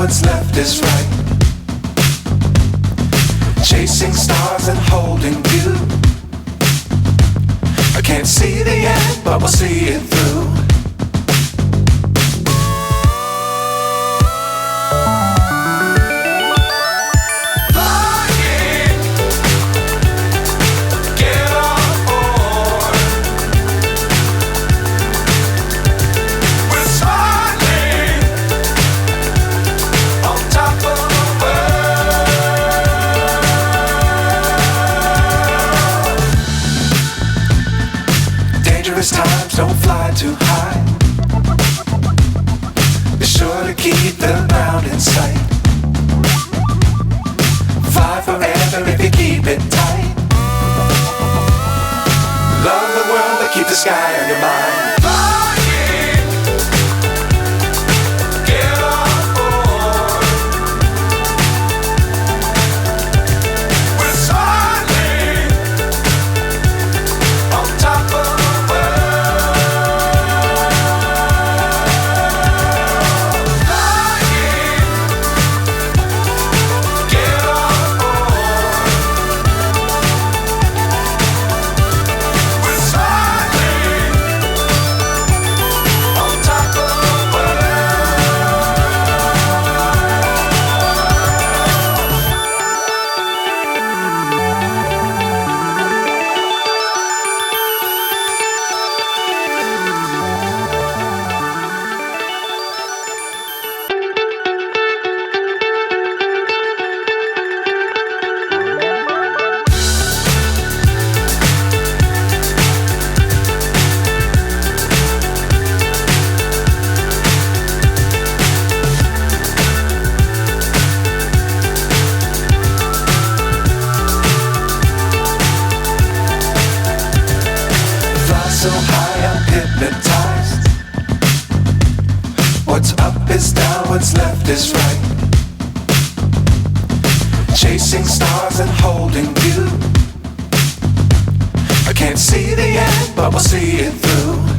what's left is right. Chasing stars and holding you. I can't see the end, but we'll see it through. Times don't fly too high. Be sure to keep the ground in sight. Fly forever if you keep it tight. Love the world but keep the sky on your mind. So high I'm hypnotized. What's up is down, what's left is right. Chasing stars and holding you. I can't see the end, but we'll see it through.